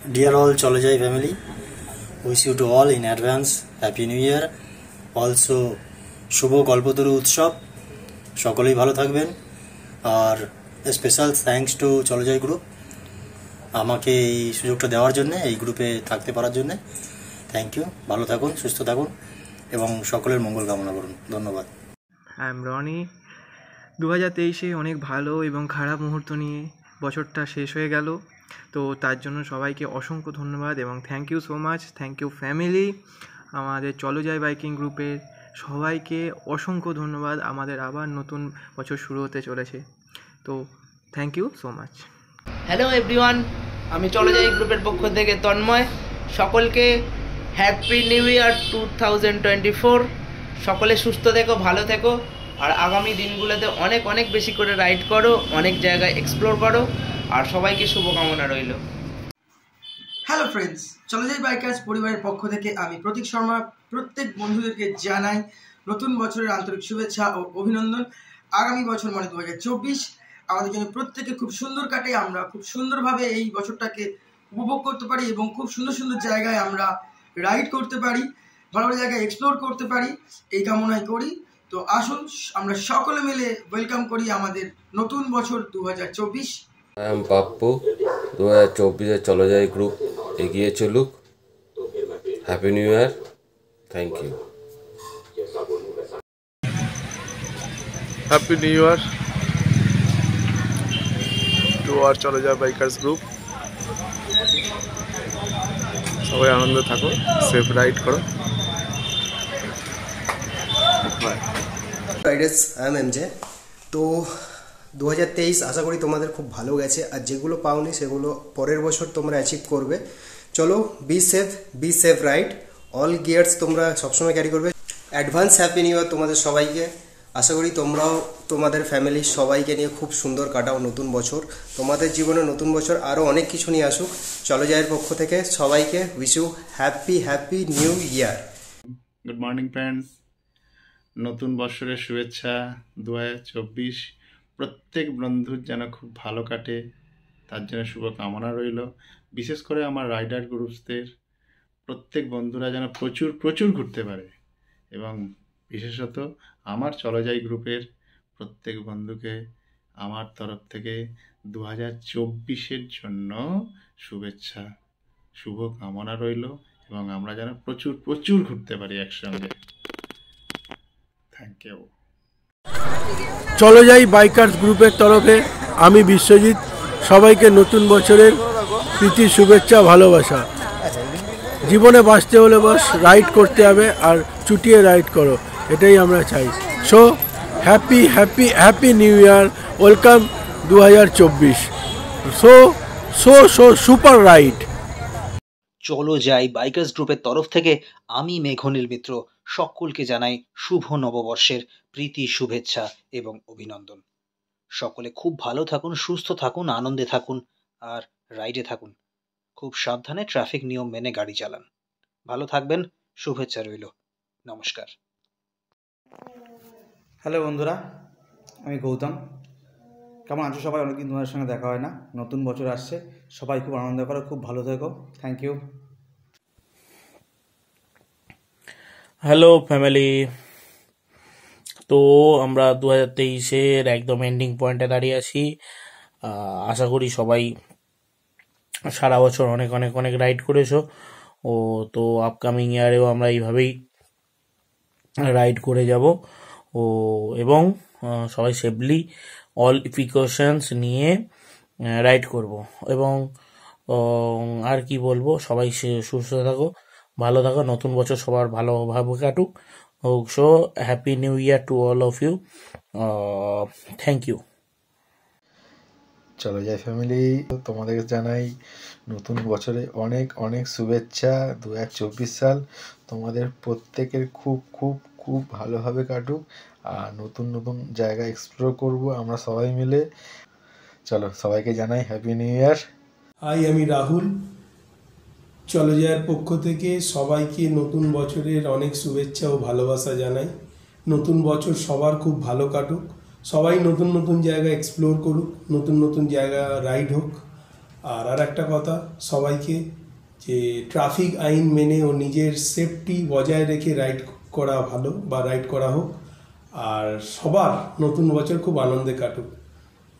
Dear all Cholojai family, wish you to all in advance Happy New Year. Also শুভ কল্পতরু উৎসব, সকলেই ভালো থাকবেন। আর special thanks to চলজয় group আমাকে এই সুযোগটা দেওয়ার জন্য, এই গ্রুপে থাকতে পারার জন্য থ্যাংক ইউ। ভালো থাকুন, সুস্থ থাকুন এবং সকলের মঙ্গল কামনা করুন। ধন্যবাদ। I am Roni. 2023-এ অনেক ভালো এবং খারাপ মুহূর্ত নিয়ে বছরটা শেষ হয়ে গেল, তো তার জন্য সবাইকে অসংখ্য ধন্যবাদ এবং thank you so much. Thank you family, আমাদের চলজয় বাইকিং গ্রুপের সবাইকে অসংখ্য ধন্যবাদ। আমাদের আবার নতুন বছর শুরু হতে চলেছে, তো thank you so much. Hello everyone, আমি চলজয় গ্রুপের পক্ষ থেকে তন্ময়। সকলকে হ্যাপি নিউ ইয়ার 2024। সকলে সুস্থ থেকো, ভালো থেকো, আর আগামী দিনগুলোতে অনেক অনেক বেশি করে রাইড করো, অনেক জায়গায় এক্সপ্লোর করো, আর সবাইকে শুভকামনা রইল। হ্যালো ফ্রেন্ডস, চলজয় বাইকার্স পরিবারের পক্ষ থেকে আমি প্রতীক শর্মা প্রত্যেক বন্ধুদেরকে জানাই নতুন বছরের আন্তরিক শুভেচ্ছা ও অভিনন্দন। আগামী বছর মানে 2024 আমাদের জন্য প্রত্যেকে খুব সুন্দর কাটে, আমরা খুব সুন্দরভাবে এই বছরটাকে উপভোগ করতে পারি এবং খুব সুন্দর সুন্দর জায়গায় আমরা রাইড করতে পারি, ভালো ভালো জায়গায় এক্সপ্লোর করতে পারি, এই কামনাই করি। তো আসুন আমরা সকলে মিলে ওয়েলকাম করি আমাদের নতুন বছর 2024। পাপ্পু, 2024-এ চলজয় গ্রুপ এগিয়ে চলুক। Happy new year, thank you. Happy new year to আর চলজয় বাইকার্স গ্রুপ। সবাই আনন্দ থাকো, সেফ রাইড করো। Riders, I am MJ. তো 2023 আশা করি তোমাদের খুব ভালো গেছে, আর যেগুলো পাওনি সেগুলো পরের বছর তোমরা অ্যাচিভ করবে। চলো, be safe ride, all gears তোমরা সবসময় ক্যারি করবে। অ্যাডভান্স হ্যাপি নিউ ইয়ার তোমাদের সবাইকে। আশা করি তোমরাও তোমাদের ফ্যামিলির সবাইকে নিয়ে খুব সুন্দর কাটাও নতুন বছর। তোমাদের জীবনে নতুন বছর আরও অনেক কিছু নিয়ে আসুক। চলজয়ের পক্ষ থেকে সবাইকে wish you happy new year. Good morning friends, নতুন বছরের শুভেচ্ছা 2024। প্রত্যেক বন্ধুর যেন খুব ভালো কাটে, তার জন্য শুভকামনা রইল। বিশেষ করে আমার রাইডার গ্রুপসদের প্রত্যেক বন্ধুরা যেন প্রচুর ঘুরতে পারে, এবং বিশেষত আমার চলজয় গ্রুপের প্রত্যেক বন্ধুকে আমার তরফ থেকে 2024-এর জন্য শুভেচ্ছা, শুভকামনা রইল, এবং আমরা যেন প্রচুর ঘুরতে পারি একসঙ্গে। Thank you. চলজয় বাইকার্স গ্রুপের তরফে আমি বিশ্বজিৎ সবাইকে নতুন বছরের প্রীতি শুভেচ্ছা, ভালোবাসা। জীবনে বাঁচতে হলে বাস রাইড করতে হবে, আর চুটিয়ে রাইড করো, এটাই আমরা চাই। So happy new year, welcome 2024। So super ride. Chaljoy bikers গ্রুপের তরফ থেকে আমি মেঘনীল মিত্র সকলকে জানাই শুভ নববর্ষের প্রীতি শুভেচ্ছা এবং অভিনন্দন। সকলে খুব ভালো থাকুন, সুস্থ থাকুন, আনন্দে থাকুন, আর রাইডে থাকুন। খুব সাবধানে ট্রাফিক নিয়ম মেনে গাড়ি চালান। ভালো থাকবেন, শুভেচ্ছা রইল। নমস্কার। হ্যালো বন্ধুরা, আমি গৌতম। কেমন আছো সবাই? অনেকদিন তোমাদের সঙ্গে দেখা হয় না, নতুন বছর আসছে, সবাই খুব আনন্দ করো, খুব ভালো থেকো। Thank you. হ্যালো ফ্যামিলি, তো আমরা 2023-এর একদম এন্ডিং পয়েন্টে দাঁড়িয়ে আছি। আশা করি সবাই সারা বছর অনেক রাইড করেছো, তো আপকামিং ইয়ারেও আমরা এইভাবেই রাইড করে যাব, এবং সবাই সেফলি অল প্রিকশনস নিয়ে রাইড করব। এবং আর কি বলবো, সবাই সুস্থ থাকো, ভালো থাকো, নতুন বছর সবার ভালোভাবে কাটুক। So happy new year to all of you. Thank you. Chaljoy family, তোমাদেরকে জানাই নতুন বছরে অনেক শুভেচ্ছা। 2024 সাল তোমাদের প্রত্যেকের খুব ভালোভাবে কাটুক, আর নতুন জায়গা এক্সপ্লোর করব আমরা সবাই মিলে। চলো, সবাইকে জানাই হ্যাপি নিউ ইয়ার। আমি রাহুল। চলজয়ের পক্ষ থেকে সবাইকে নতুন বছরের অনেক শুভেচ্ছা ও ভালোবাসা জানাই। নতুন বছর সবার খুব ভালো কাটুক, সবাই নতুন জায়গা এক্সপ্লোর করুক, নতুন জায়গা রাইড হোক, আর একটা কথা সবাইকে, যে ট্রাফিক আইন মেনে ও নিজের সেফটি বজায় রেখে রাইড করা ভালো বা রাইড করা হোক। আর সবার নতুন বছর খুব আনন্দে কাটুক।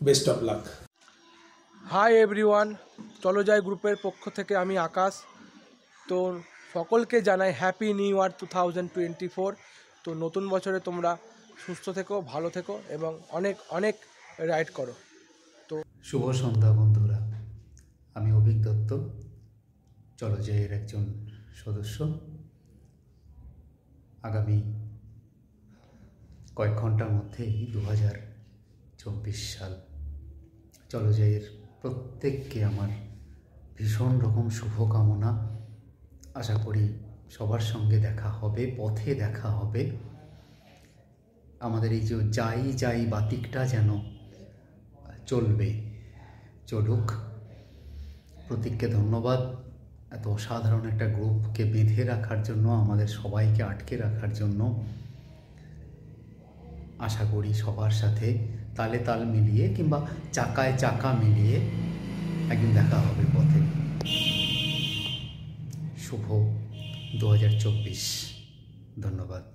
Best of luck. Hi everyone, চলো যাই গ্রুপের পক্ষ থেকে আমি আকাশ। তো সকলকে জানাই হ্যাপি নিউ ইয়ার 2024। তো নতুন বছরে তোমরা সুস্থ থেকো, ভালো থেকো এবং অনেক অনেক রাইড করো। তো শুভ সন্ধ্যা বন্ধুরা, আমি অভিক দত্ত, চলো যাইয়ের একজন সদস্য। আগামী কয়েক ঘন্টার মধ্যেই 2024 সাল। চলো যাইয়ের প্রত্যেককে আমার ভীষণ রকম শুভকামনা। আশা করি সবার সঙ্গে দেখা হবে, পথে দেখা হবে। আমাদের এই যে যাই যাই বাতিকটা যেন চলুক। প্রতীককে ধন্যবাদ এত অসাধারণ একটা গ্রুপকে বেঁধে রাখার জন্য, আমাদের সবাইকে আটকে রাখার জন্য। আশা করি সবার সাথে তালে তাল মিলিয়ে কিংবা চাকায় চাকা মিলিয়ে একদিন দেখা হবে পথে। শুভ 2024। ধন্যবাদ।